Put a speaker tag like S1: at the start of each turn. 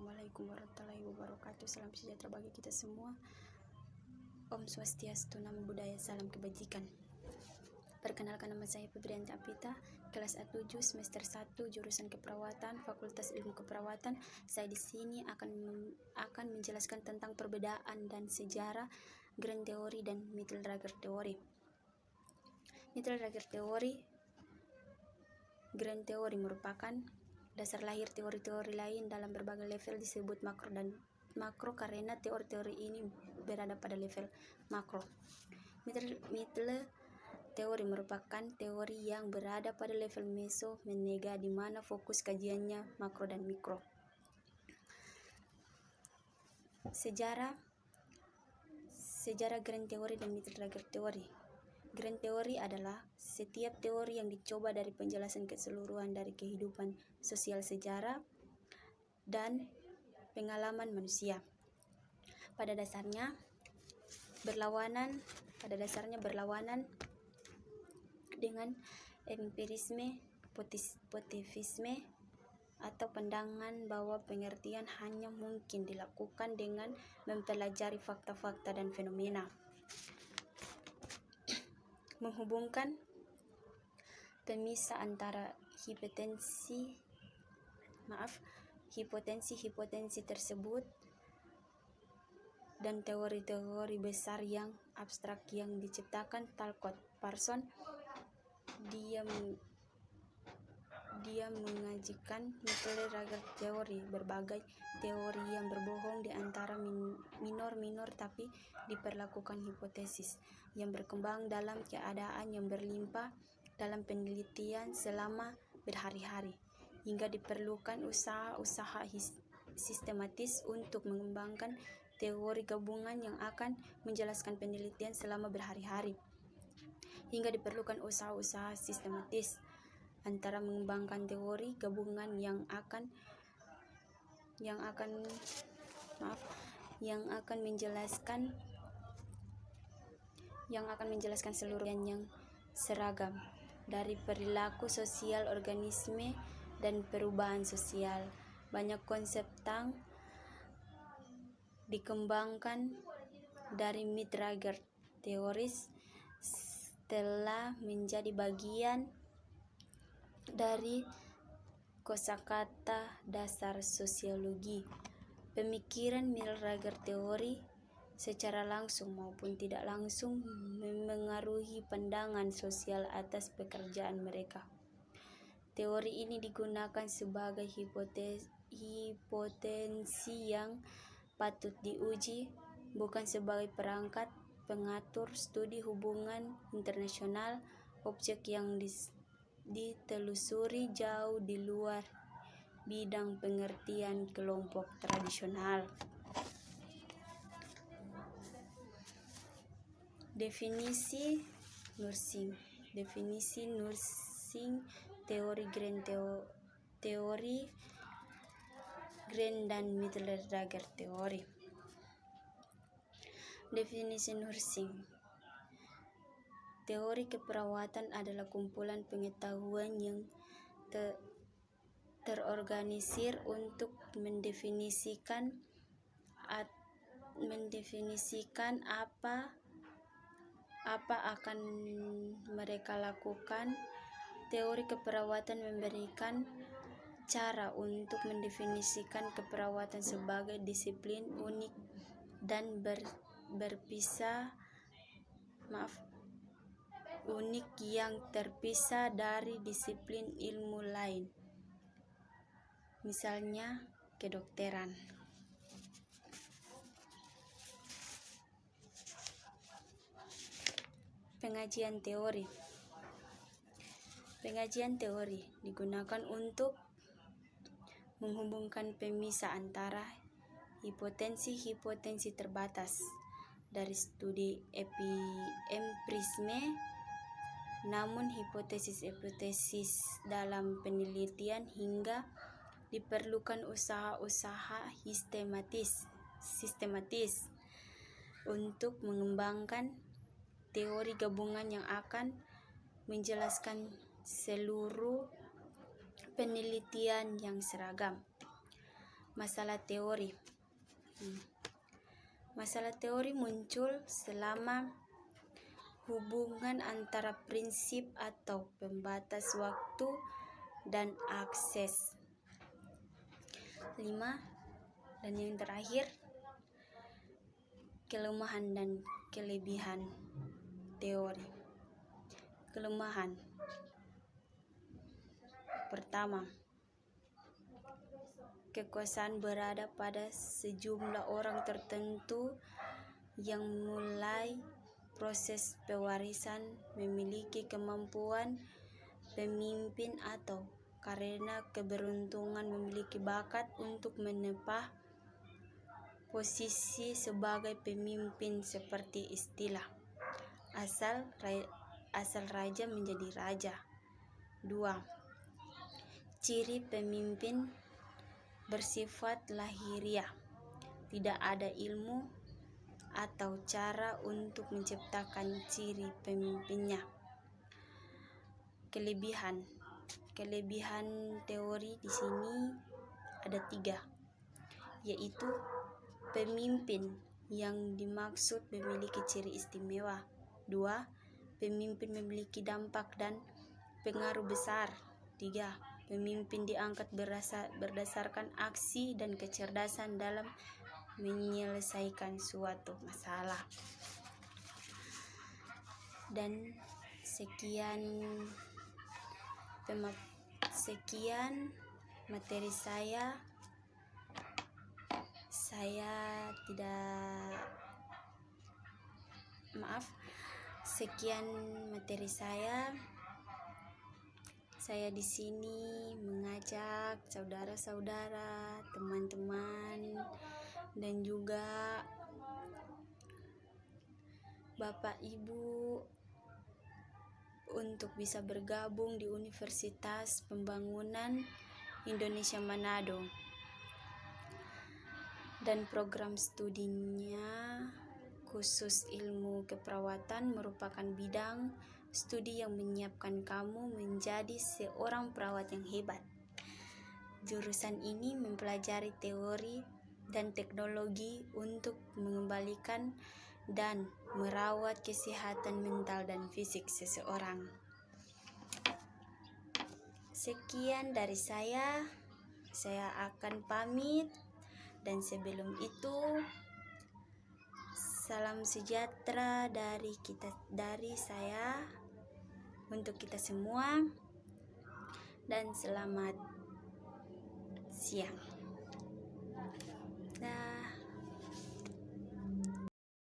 S1: Assalamualaikum warahmatullahi wabarakatuh. Salam sejahtera bagi kita semua. Om Swastiastu, Namo Buddhaya, salam kebajikan. Perkenalkan, nama saya Febrianti Apita, kelas A7 semester 1 jurusan keperawatan, Fakultas Ilmu Keperawatan. Saya di sini akan menjelaskan tentang perbedaan dan sejarah Grand Theory dan Mitteldrager Theory. Mitteldrager Theory, Grand Theory merupakan dasar lahir teori-teori lain dalam berbagai level, disebut makro dan makro karena teori-teori ini berada pada level makro. Mittel teori merupakan teori yang berada pada level meso menega, di mana fokus kajiannya makro dan mikro. Sejarah Grand Theory dan Mitteldrager Theory. Grand Theory adalah setiap teori yang dicoba dari penjelasan keseluruhan dari kehidupan sosial, sejarah, dan pengalaman manusia. Pada dasarnya berlawanan dengan empirisme, positivisme, atau pandangan bahwa pengertian hanya mungkin dilakukan dengan mempelajari fakta-fakta dan fenomena. Menghubungkan pemisah antara hipotensi tersebut dan teori-teori besar yang abstrak yang diciptakan Talcott Parsons. Dia mengajikan Mitteldrager Theory, berbagai teori yang berbohong di antara minor tapi diperlakukan hipotesis yang berkembang dalam keadaan yang berlimpah dalam penelitian selama berhari-hari, hingga diperlukan usaha-usaha sistematis untuk mengembangkan teori gabungan yang akan menjelaskan penelitian selama berhari-hari. Antara mengembangkan teori gabungan yang akan menjelaskan seluruh yang seragam dari perilaku sosial organisme dan perubahan sosial. Banyak konsep tang dikembangkan dari Mitteldrager Theories telah menjadi bagian dari kosakata dasar sosiologi. Pemikiran Mitteldrager Theory secara langsung maupun tidak langsung memengaruhi pandangan sosial atas pekerjaan mereka. Teori ini digunakan sebagai hipotensi yang patut diuji, bukan sebagai perangkat pengatur studi hubungan internasional, objek yang ditelusuri jauh di luar bidang pengertian kelompok tradisional. Definisi Nursing teori Grand dan Mitteldrager Theory. Definisi Nursing teori keperawatan adalah kumpulan pengetahuan yang terorganisir untuk mendefinisikan apa akan mereka lakukan. Teori keperawatan memberikan cara untuk mendefinisikan keperawatan sebagai disiplin unik dan unik yang terpisah dari disiplin ilmu lain, misalnya kedokteran. Pengajian teori digunakan untuk menghubungkan pemisah antara hipotensi terbatas dari studi empirisme, namun hipotesis dalam penelitian, hingga diperlukan usaha-usaha sistematis untuk mengembangkan teori gabungan yang akan menjelaskan seluruh penelitian yang seragam. Masalah teori. Masalah teori muncul selama hubungan antara prinsip atau pembatas waktu dan akses. 5. Dan yang terakhir, kelemahan dan kelebihan teori. Kelemahan. Pertama, kekuasaan berada pada sejumlah orang tertentu yang mulai proses pewarisan, memiliki kemampuan pemimpin atau karena keberuntungan memiliki bakat untuk menempah posisi sebagai pemimpin, seperti istilah asal raja menjadi raja. 2. Ciri pemimpin bersifat lahiriah, tidak ada ilmu atau cara untuk menciptakan ciri pemimpinnya. Kelebihan teori di sini ada 3, yaitu pemimpin yang dimaksud memiliki ciri istimewa. 2. Pemimpin memiliki dampak dan pengaruh besar. 3. Pemimpin diangkat berdasarkan aksi dan kecerdasan dalam menyelesaikan suatu masalah. Dan sekian materi saya. Sekian materi saya. Saya di sini mengajak saudara-saudara, teman-teman, dan juga Bapak Ibu untuk bisa bergabung di Universitas Pembangunan Indonesia Manado. Dan program studinya khusus ilmu keperawatan merupakan bidang studi yang menyiapkan kamu menjadi seorang perawat yang hebat. Jurusan ini mempelajari teori dan teknologi untuk mengembalikan dan merawat kesehatan mental dan fisik seseorang. Sekian dari saya akan pamit, dan sebelum itu salam sejahtera dari saya untuk kita semua, dan selamat siang.